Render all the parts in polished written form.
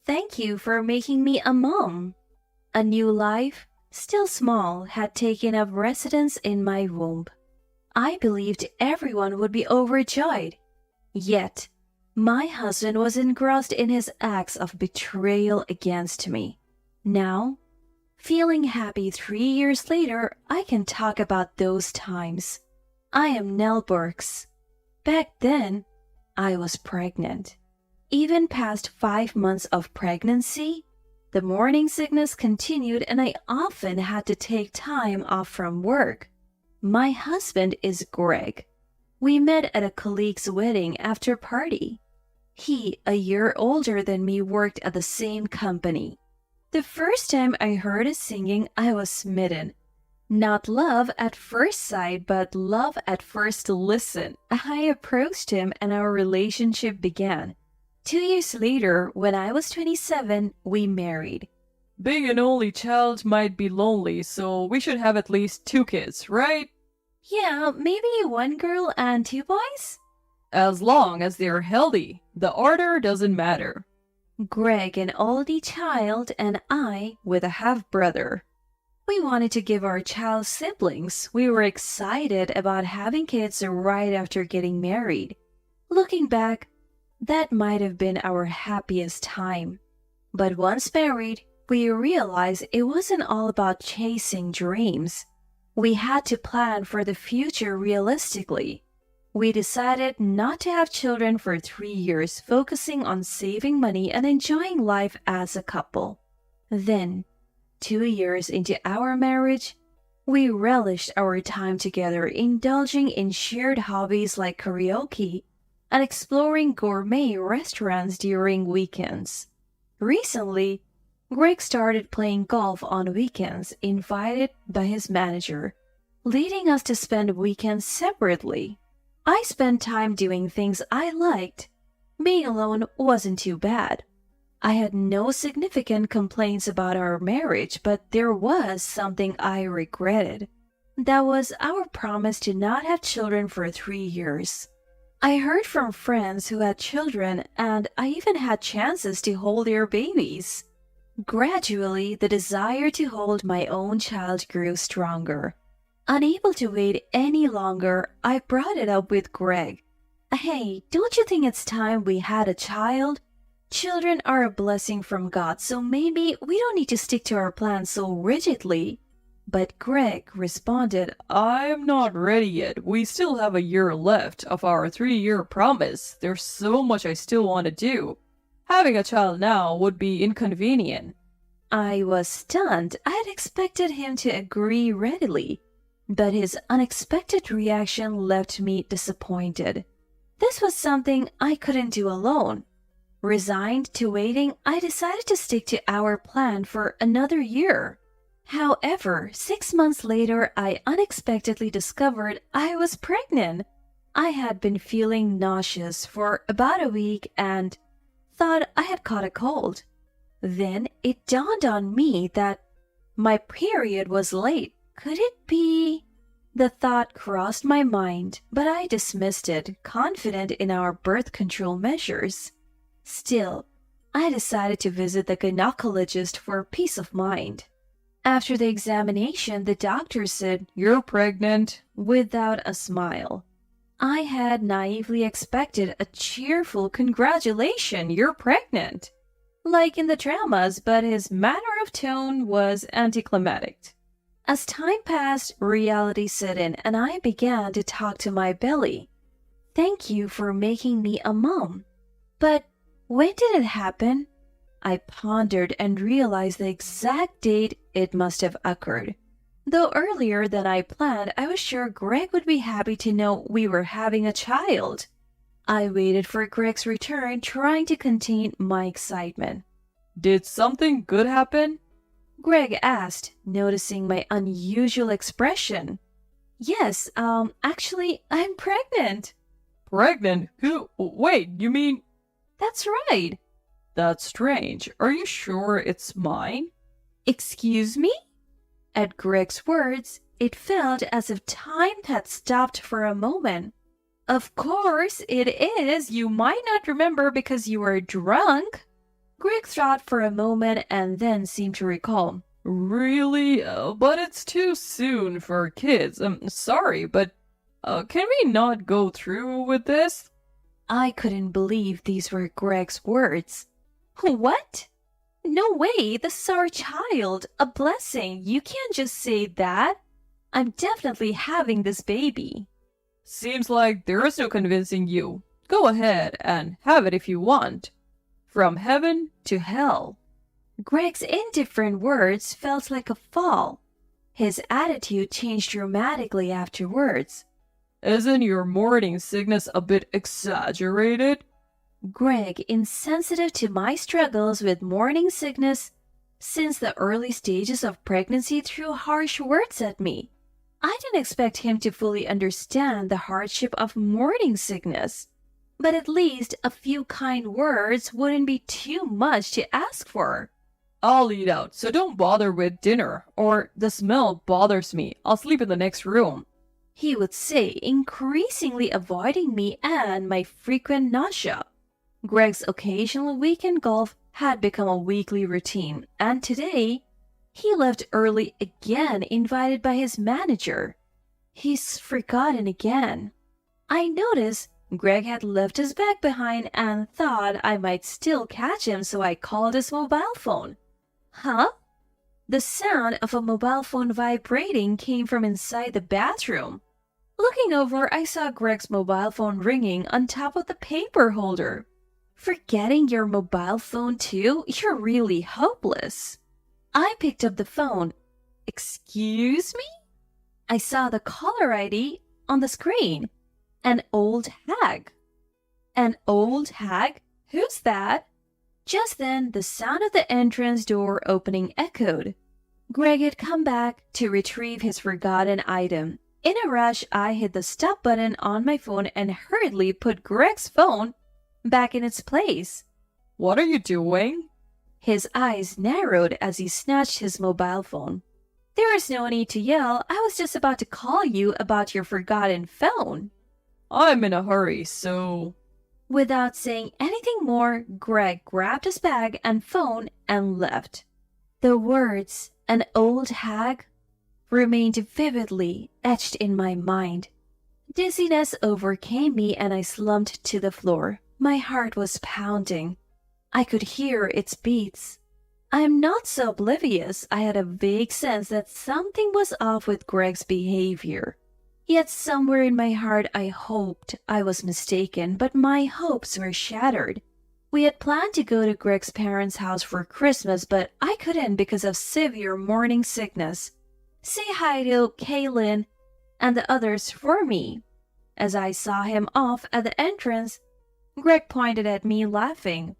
Thank you for making me a mom. A new life, still small, had taken up residence in my womb. I believed everyone would be overjoyed. Yet, my husband was engrossed in his acts of betrayal against me. Now, feeling happy 3 years later, I can talk about those times. I am Nell Burks. Back then, I was pregnant. Even past 5 months of pregnancy, the morning sickness continued and I often had to take time off from work. My husband is Greg. We met at a colleague's wedding after party. He, a year older than me, worked at the same company. The first time I heard his singing, I was smitten. Not love at first sight, but love at first listen. I approached him and our relationship began. 2 years later, when I was 27, we married. Being an only child might be lonely, so we should have at least 2 kids, right? Yeah, maybe one girl and 2 boys? As long as they're healthy, the order doesn't matter. Greg, an oldie child, and I with a half-brother. We wanted to give our child siblings. We were excited about having kids right after getting married. Looking back, that might have been our happiest time. But once married, we realized it wasn't all about chasing dreams. We had to plan for the future realistically. We decided not to have children for 3 years, focusing on saving money and enjoying life as a couple. Then, 2 years into our marriage, we relished our time together, indulging in shared hobbies like karaoke and exploring gourmet restaurants during weekends. Recently, Greg started playing golf on weekends, invited by his manager, leading us to spend weekends separately. I spent time doing things I liked. Being alone wasn't too bad. I had no significant complaints about our marriage, but there was something I regretted. That was our promise to not have children for 3 years. I heard from friends who had children, and I even had chances to hold their babies. Gradually, the desire to hold my own child grew stronger. Unable to wait any longer, I brought it up with Greg. Hey, don't you think it's time we had a child? Children are a blessing from God, so maybe we don't need to stick to our plans so rigidly. But Greg responded, I'm not ready yet. We still have a year left of our 3-year promise. There's so much I still want to do. Having a child now would be inconvenient. I was stunned. I had expected him to agree readily, but his unexpected reaction left me disappointed. This was something I couldn't do alone. Resigned to waiting, I decided to stick to our plan for another year. However, 6 months later, I unexpectedly discovered I was pregnant. I had been feeling nauseous for about a week and thought I had caught a cold. Then it dawned on me that my period was late. Could it be? The thought crossed my mind, but I dismissed it, confident in our birth control measures. Still, I decided to visit the gynecologist for peace of mind. After the examination, the doctor said, You're pregnant, without a smile. I had naively expected a cheerful congratulation, you're pregnant, like in the dramas, but his manner of tone was anticlimactic. As time passed, reality set in and I began to talk to my belly. Thank you for making me a mom. But when did it happen? I pondered and realized the exact date it must have occurred. Though earlier than I planned, I was sure Greg would be happy to know we were having a child. I waited for Greg's return, trying to contain my excitement. Did something good happen? Greg asked, noticing my unusual expression. Yes, actually, I'm pregnant. Pregnant? Who? Wait, you mean? That's right. That's strange. Are you sure it's mine? Excuse me? At Greg's words, it felt as if time had stopped for a moment. Of course it is. You might not remember because you were drunk. Greg thought for a moment and then seemed to recall. Really? But it's too soon for kids. Sorry, but can we not go through with this? I couldn't believe these were Greg's words. What? No way, this is our child. A blessing. You can't just say that. I'm definitely having this baby. Seems like there is no convincing you. Go ahead and have it if you want. From heaven to hell. Greg's indifferent words felt like a fall. His attitude changed dramatically afterwards. Isn't your morning sickness a bit exaggerated? Greg, insensitive to my struggles with morning sickness since the early stages of pregnancy, threw harsh words at me. I didn't expect him to fully understand the hardship of morning sickness, but at least a few kind words wouldn't be too much to ask for. I'll eat out, so don't bother with dinner, or the smell bothers me. I'll sleep in the next room, he would say, increasingly avoiding me and my frequent nausea. Greg's occasional weekend golf had become a weekly routine, and today he left early again, invited by his manager. He's forgotten again. I noticed Greg had left his bag behind and thought I might still catch him, so I called his mobile phone. Huh? The sound of a mobile phone vibrating came from inside the bathroom. Looking over, I saw Greg's mobile phone ringing on top of the paper holder. Forgetting your mobile phone too? You're really hopeless. I picked up the phone. Excuse me? I saw the caller ID on the screen. An old hag. An old hag? Who's that? Just then, the sound of the entrance door opening echoed. Greg had come back to retrieve his forgotten item. In a rush, I hit the stop button on my phone and hurriedly put Greg's phone back in its place. What are you doing? His eyes narrowed as he snatched his mobile phone. There is no need to yell. I was just about to call you about your forgotten phone. I'm in a hurry, so... Without saying anything more, Greg grabbed his bag and phone and left. The words, an old hag, remained vividly etched in my mind. Dizziness overcame me and I slumped to the floor. My heart was pounding. I could hear its beats. I am not so oblivious. I had a vague sense that something was off with Greg's behavior. Yet somewhere in my heart I hoped I was mistaken, but my hopes were shattered. We had planned to go to Greg's parents' house for Christmas, but I couldn't because of severe morning sickness. Say hi to Kaylin and the others for me. As I saw him off at the entrance, Greg pointed at me laughing.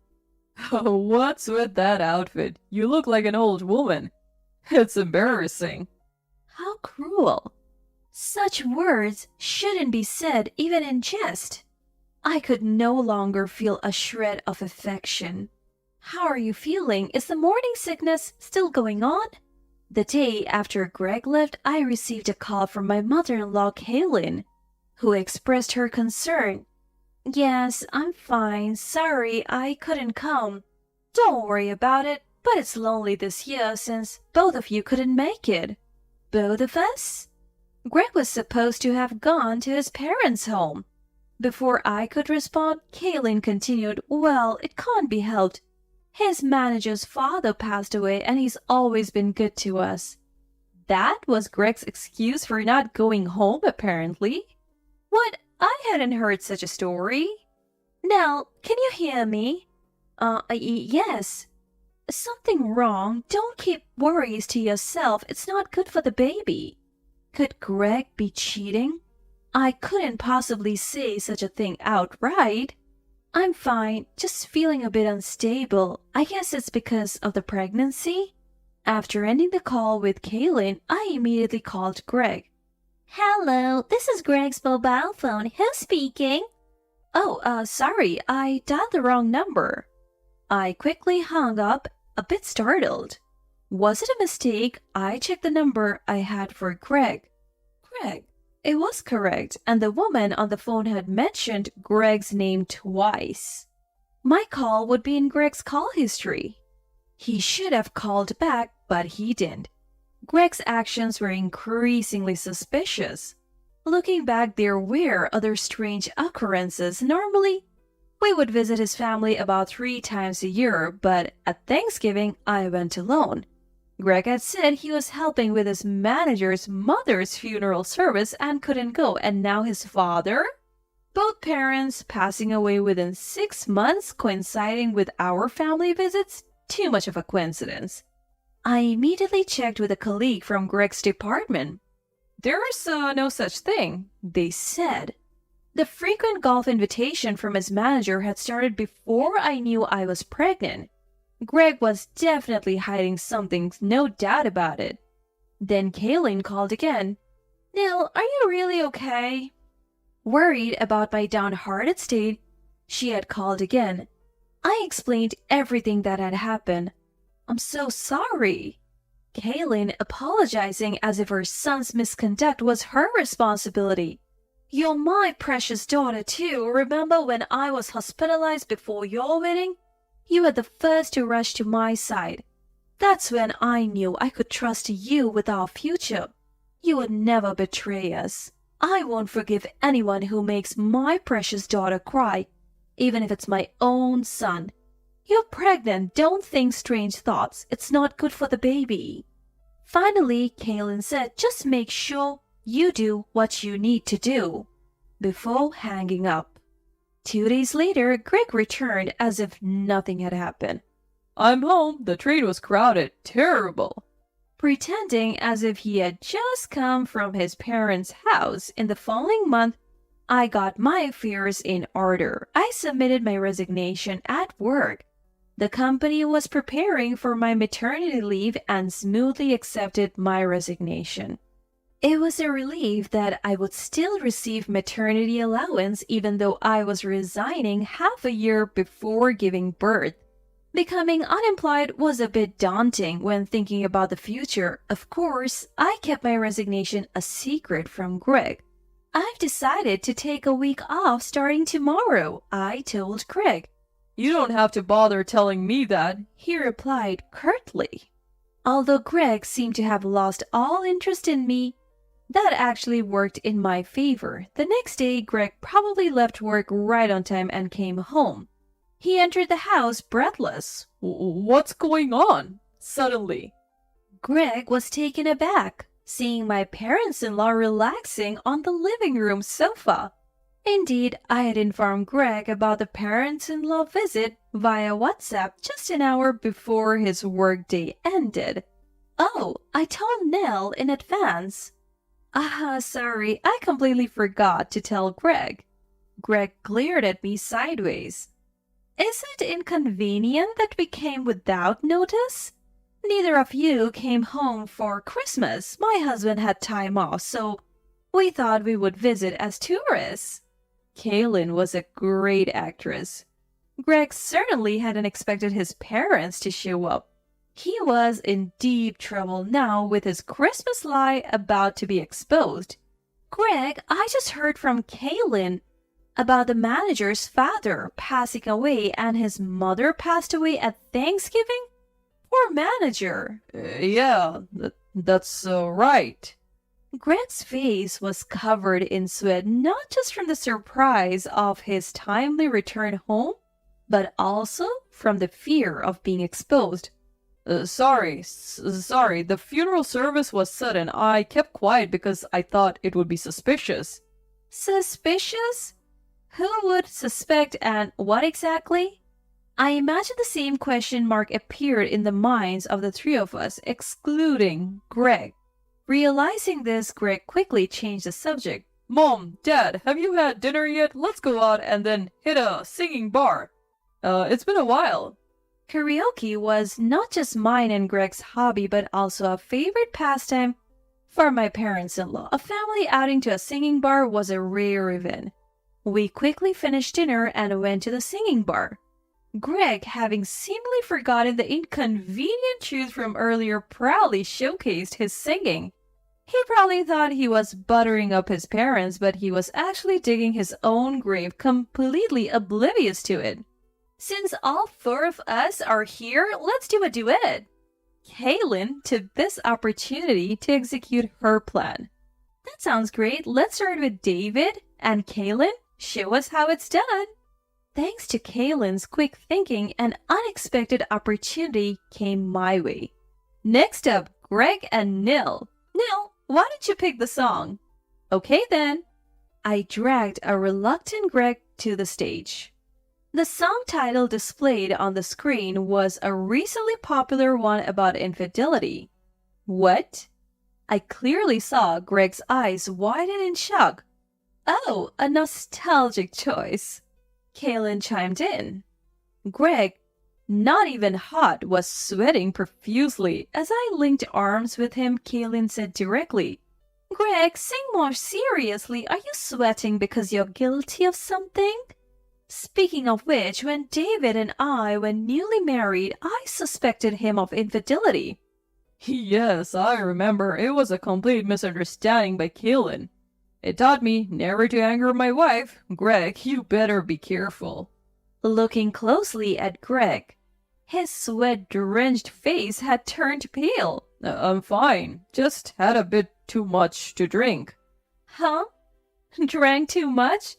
Oh, what's with that outfit? You look like an old woman. It's embarrassing. How cruel. Such words shouldn't be said even in jest. I could no longer feel a shred of affection. How are you feeling? Is the morning sickness still going on? The day after Greg left, I received a call from my mother-in-law, Kaylin, who expressed her concern. Yes, I'm fine. Sorry, I couldn't come. Don't worry about it, but it's lonely this year since both of you couldn't make it. Both of us? Greg was supposed to have gone to his parents' home. Before I could respond, Kaylin continued, well, it can't be helped. His manager's father passed away and he's always been good to us. That was Greg's excuse for not going home, apparently. What? I hadn't heard such a story. Nell, can you hear me? Yes. Something wrong? Don't keep worries to yourself. It's not good for the baby. Could Greg be cheating? I couldn't possibly say such a thing outright. I'm fine, just feeling a bit unstable. I guess it's because of the pregnancy. After ending the call with Kaylin, I immediately called Greg. Hello, this is Greg's mobile phone. Who's speaking? Oh, sorry, I dialed the wrong number. I quickly hung up, a bit startled. Was it a mistake? I checked the number I had for Greg. Greg. It was correct, and the woman on the phone had mentioned Greg's name twice. My call would be in Greg's call history. He should have called back, but he didn't. Greg's actions were increasingly suspicious. Looking back, there were other strange occurrences. Normally, we would visit his family about 3 times a year, but at Thanksgiving, I went alone. Greg had said he was helping with his manager's mother's funeral service and couldn't go, and now his father? Both parents passing away within 6 months, coinciding with our family visits? Too much of a coincidence. I immediately checked with a colleague from Greg's department. There's no such thing, they said. The frequent golf invitation from his manager had started before I knew I was pregnant. Greg was definitely hiding something, no doubt about it. Then Kaylin called again. Nell, are you really okay? Worried about my downhearted state, she had called again. I explained everything that had happened. I'm so sorry. Kaylin apologizing as if her son's misconduct was her responsibility. You're my precious daughter too. Remember when I was hospitalized before your wedding? You were the first to rush to my side. That's when I knew I could trust you with our future. You would never betray us. I won't forgive anyone who makes my precious daughter cry, even if it's my own son. You're pregnant. Don't think strange thoughts. It's not good for the baby. Finally, Kaylin said, just make sure you do what you need to do before hanging up. 2 days later, Greg returned as if nothing had happened. I'm home. The train was crowded. Terrible. Pretending as if he had just come from his parents' house. In the following month, I got my affairs in order. I submitted my resignation at work. The company was preparing for my maternity leave and smoothly accepted my resignation. It was a relief that I would still receive maternity allowance even though I was resigning half a year before giving birth. Becoming unemployed was a bit daunting when thinking about the future. Of course, I kept my resignation a secret from Greg. I've decided to take a week off starting tomorrow, I told Greg. You don't have to bother telling me that, he replied curtly. Although Greg seemed to have lost all interest in me, that actually worked in my favor. The next day, Greg probably left work right on time and came home. He entered the house breathless. What's going on? Suddenly. Greg was taken aback, seeing my parents-in-law relaxing on the living room sofa. Indeed, I had informed Greg about the parents-in-law visit via WhatsApp just an hour before his workday ended. Oh, I told Nell in advance. Sorry, I completely forgot to tell Greg. Greg glared at me sideways. Is it inconvenient that we came without notice? Neither of you came home for Christmas. My husband had time off, so we thought we would visit as tourists. Kaylin was a great actress. Greg certainly hadn't expected his parents to show up. He was in deep trouble now with his Christmas lie about to be exposed. Greg, I just heard from Kaylin about the manager's father passing away and his mother passed away at Thanksgiving? Poor manager. Yeah, that's right. Greg's face was covered in sweat, not just from the surprise of his timely return home, but also from the fear of being exposed. Sorry. The funeral service was sudden. I kept quiet because I thought it would be suspicious. Suspicious? Who would suspect and what exactly? I imagine the same question mark appeared in the minds of the three of us, excluding Greg. Realizing this, Greg quickly changed the subject. Mom, Dad, have you had dinner yet? Let's go out and then hit a singing bar. It's been a while. Karaoke was not just mine and Greg's hobby, but also a favorite pastime for my parents-in-law. A family outing to a singing bar was a rare event. We quickly finished dinner and went to the singing bar. Greg, having seemingly forgotten the inconvenient truth from earlier, proudly showcased his singing. He probably thought he was buttering up his parents, but he was actually digging his own grave, completely oblivious to it. Since all four of us are here, let's do a duet. Kaylin took this opportunity to execute her plan. That sounds great. Let's start with David and Kaylin. Show us how it's done. Thanks to Kaylin's quick thinking, an unexpected opportunity came my way. Next up, Greg and Nil. Nil, why don't you pick the song? Okay then. I dragged a reluctant Greg to the stage. The song title displayed on the screen was a recently popular one about infidelity. What? I clearly saw Greg's eyes widen in shock. Oh, a nostalgic choice. Kaylin chimed in. Greg, not even hot, was sweating profusely. As I linked arms with him, Kaylin said directly, Greg, sing more seriously. Are you sweating because you're guilty of something? Speaking of which, when David and I were newly married, I suspected him of infidelity. Yes, I remember. It was a complete misunderstanding by Kaylin. It taught me never to anger my wife. Greg, you better be careful. Looking closely at Greg, his sweat-drenched face had turned pale. I'm fine. Just had a bit too much to drink. Huh? Drank too much?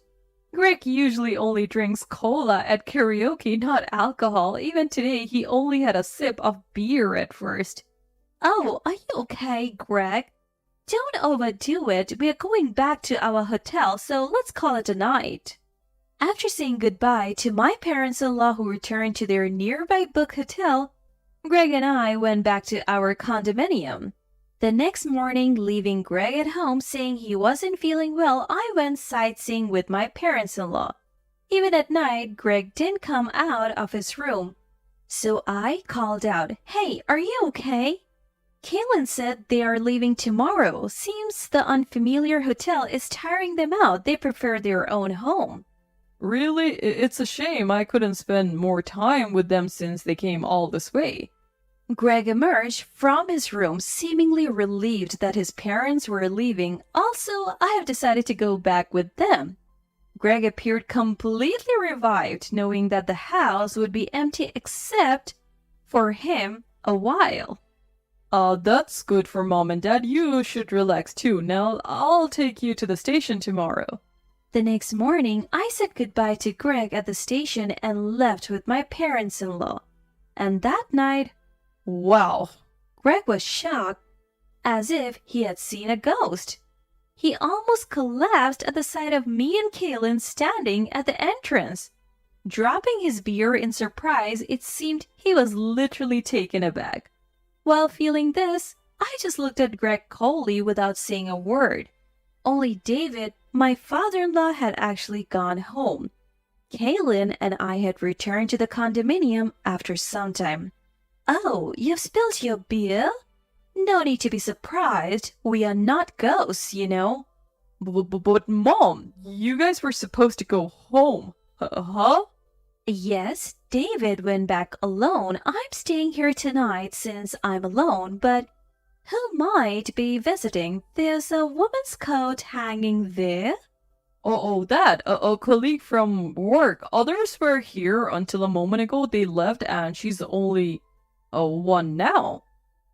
Greg usually only drinks cola at karaoke, not alcohol. Even today, he only had a sip of beer at first. Oh, are you okay, Greg? Don't overdo it. We are going back to our hotel, so let's call it a night. After saying goodbye to my parents-in-law who returned to their nearby book hotel, Greg and I went back to our condominium. The next morning, leaving Greg at home saying he wasn't feeling well, I went sightseeing with my parents-in-law. Even at night, Greg didn't come out of his room. So I called out, Hey, are you okay? Kaylin said they are leaving tomorrow. Seems the unfamiliar hotel is tiring them out. They prefer their own home. Really? It's a shame I couldn't spend more time with them since they came all this way. Greg emerged from his room, seemingly relieved that his parents were leaving. Also, I have decided to go back with them. Greg appeared completely revived, knowing that the house would be empty except for him a while. That's good for Mom and Dad. You should relax too. Now, I'll take you to the station tomorrow. The next morning, I said goodbye to Greg at the station and left with my parents-in-law. And that night, wow! Greg was shocked, as if he had seen a ghost. He almost collapsed at the sight of me and Kaylin standing at the entrance. Dropping his beer in surprise, it seemed he was literally taken aback. While feeling this, I just looked at Greg coldly without saying a word. Only David, my father-in-law, had actually gone home. Kaylin and I had returned to the condominium after some time. Oh, you've spilled your beer? No need to be surprised. We are not ghosts, you know. But Mom, you guys were supposed to go home. Huh? Yes, David went back alone. I'm staying here tonight since I'm alone, but who might be visiting? There's a woman's coat hanging there. Oh, that, a colleague from work. Others were here until a moment ago. They left and she's the only one now.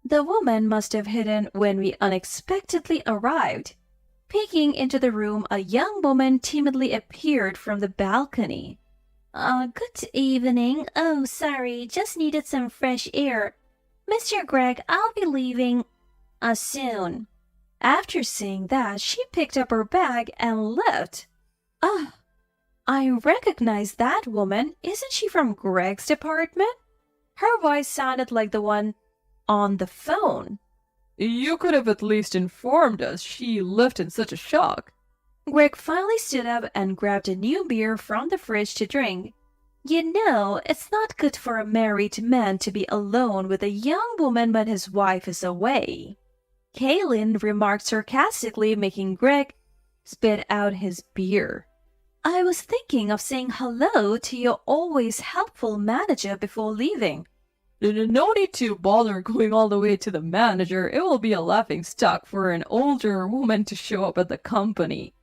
The woman must have hidden when we unexpectedly arrived. Peeking into the room, a young woman timidly appeared from the balcony. Good evening. Oh, sorry, just needed some fresh air. Mr. Greg, I'll be leaving soon. After saying that, she picked up her bag and left. I recognize that woman. Isn't she from Greg's department? Her voice sounded like the one on the phone. You could have at least informed us. She left in such a shock. Greg finally stood up and grabbed a new beer from the fridge to drink. You know, it's not good for a married man to be alone with a young woman when his wife is away. Kaylin remarked sarcastically, making Greg spit out his beer. I was thinking of saying hello to your always helpful manager before leaving. No need to bother going all the way to the manager. It will be a laughing stock for an older woman to show up at the company.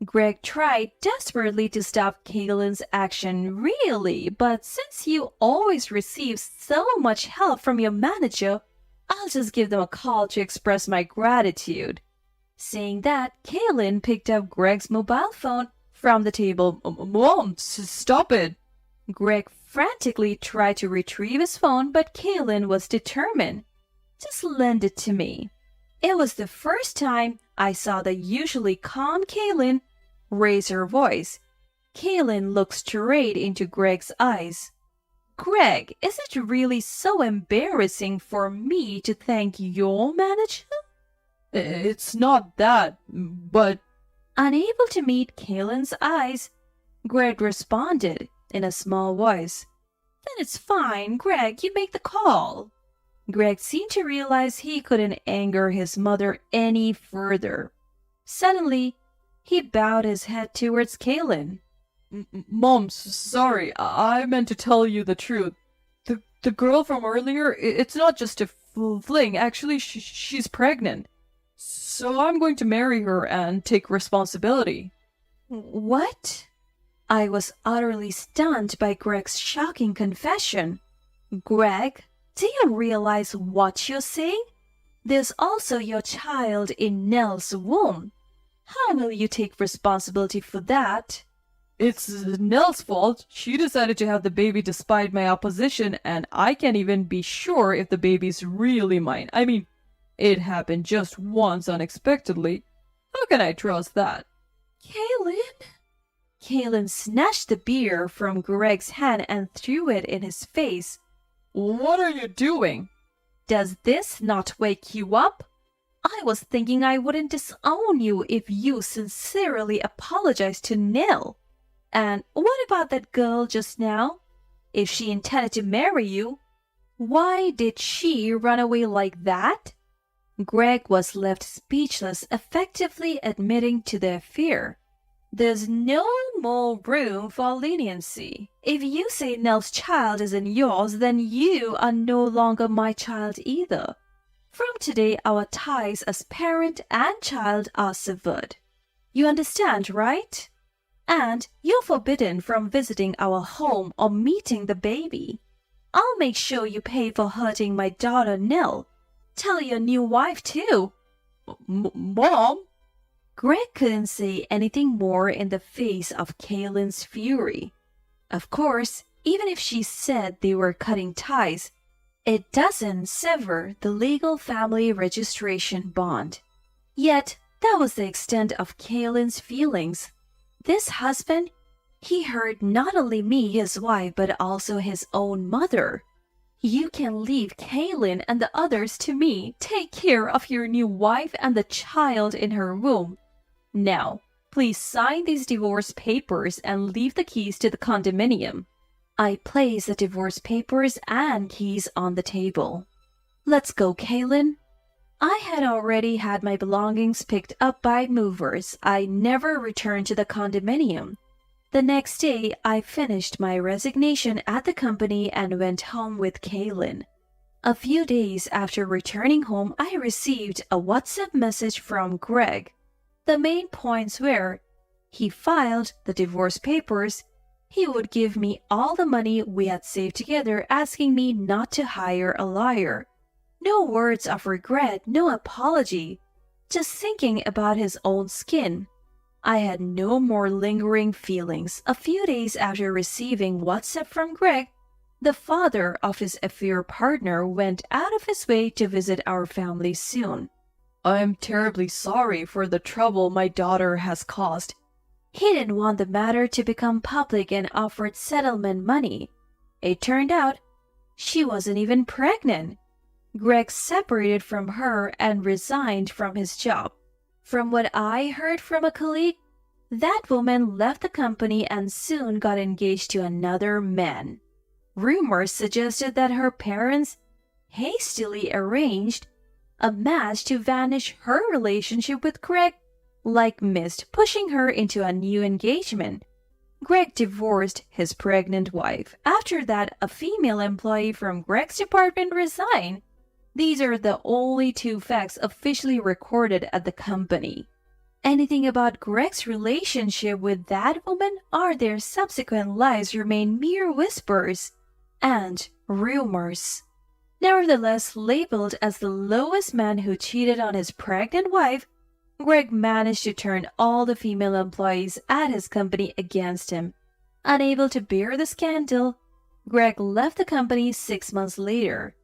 Greg tried desperately to stop Kaylin's action, really, but since you always receive so much help from your manager, I'll just give them a call to express my gratitude. Saying that, Kaylin picked up Greg's mobile phone from the table. Mom, stop it. Greg frantically tried to retrieve his phone, but Kaylin was determined. Just lend it to me. It was the first time I saw the usually calm Kaylin raise her voice. Kaylin looked straight into Greg's eyes. Greg, is it really so embarrassing for me to thank your manager? It's not that, but... Unable to meet Kaylin's eyes, Greg responded in a small voice. Then it's fine, Greg, you make the call. Greg seemed to realize he couldn't anger his mother any further. Suddenly, he bowed his head towards Kaylin. Mom, sorry, I meant to tell you the truth. The girl from earlier, it's not just a fling, actually she's pregnant. So I'm going to marry her and take responsibility. What? I was utterly stunned by Greg's shocking confession. Greg, do you realize what you're saying? There's also your child in Nell's womb. How will you take responsibility for that? It's Nell's fault. She decided to have the baby despite my opposition, and I can't even be sure if the baby's really mine. I mean, it happened just once unexpectedly. How can I trust that? Kaylin? Kaylin snatched the beer from Greg's hand and threw it in his face. What are you doing? Does this not wake you up? I was thinking I wouldn't disown you if you sincerely apologized to Nell. And what about that girl just now? If she intended to marry you, why did she run away like that? Greg was left speechless, effectively admitting to their fear. There's no more room for leniency. If you say Nell's child isn't yours, then you are no longer my child either. From today, our ties as parent and child are severed. You understand, right? And you're forbidden from visiting our home or meeting the baby. I'll make sure you pay for hurting my daughter Nell. Tell your new wife too. Mom? Greg couldn't say anything more in the face of Kaylin's fury. Of course, even if she said they were cutting ties, it doesn't sever the legal family registration bond. Yet, that was the extent of Kaylin's feelings. This husband, he hurt not only me, his wife, but also his own mother. You can leave Kaylin and the others to me. Take care of your new wife and the child in her womb. Now, please sign these divorce papers and leave the keys to the condominium. I placed the divorce papers and keys on the table. Let's go, Kaylin. I had already had my belongings picked up by movers. I never returned to the condominium. The next day, I finished my resignation at the company and went home with Kaylin. A few days after returning home, I received a WhatsApp message from Greg. The main points were, he filed the divorce papers, he would give me all the money we had saved together, asking me not to hire a lawyer. No words of regret, no apology, just thinking about his own skin. I had no more lingering feelings. A few days after receiving WhatsApp from Greg, the father of his affair partner went out of his way to visit our family soon. I'm terribly sorry for the trouble my daughter has caused. He didn't want the matter to become public and offered settlement money. It turned out she wasn't even pregnant. Greg separated from her and resigned from his job. From what I heard from a colleague, that woman left the company and soon got engaged to another man. Rumors suggested that her parents hastily arranged a match to vanish her relationship with Greg like mist, pushing her into a new engagement. Greg divorced his pregnant wife. After that, a female employee from Greg's department resigned. These are the only two facts officially recorded at the company. Anything about Greg's relationship with that woman or their subsequent lives remain mere whispers and rumors. Nevertheless, labeled as the lowest man who cheated on his pregnant wife, Greg managed to turn all the female employees at his company against him. Unable to bear the scandal, Greg left the company 6 months later.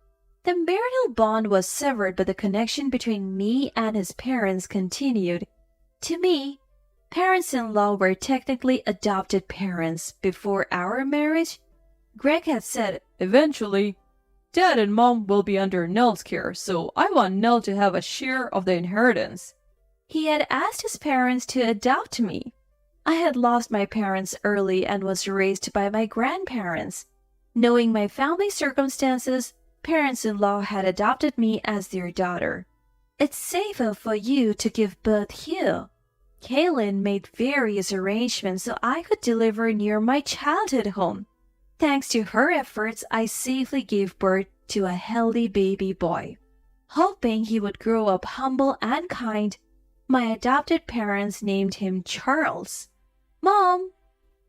The marital bond was severed, but the connection between me and his parents continued. To me, parents-in-law were technically adopted parents. Before our marriage, Greg had said, Eventually, Dad and Mom will be under Nell's care, so I want Nell to have a share of the inheritance. he had asked his parents to adopt me. I had lost my parents early and was raised by my grandparents. Knowing my family circumstances, parents-in-law had adopted me as their daughter. It's safer for you to give birth here. Kaylin made various arrangements so I could deliver near my childhood home. Thanks to her efforts, I safely gave birth to a healthy baby boy. Hoping he would grow up humble and kind, my adopted parents named him Charles. Mom!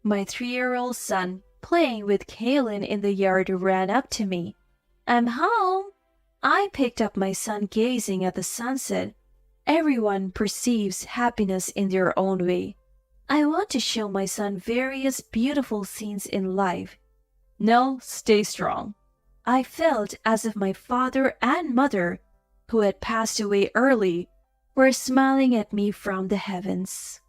My 3-year-old son, playing with Kaylin in the yard, ran up to me. I'm home. I picked up my son, gazing at the sunset. Everyone perceives happiness in their own way. I want to show my son various beautiful scenes in life. Nell, stay strong. I felt as if my father and mother, who had passed away early, were smiling at me from the heavens.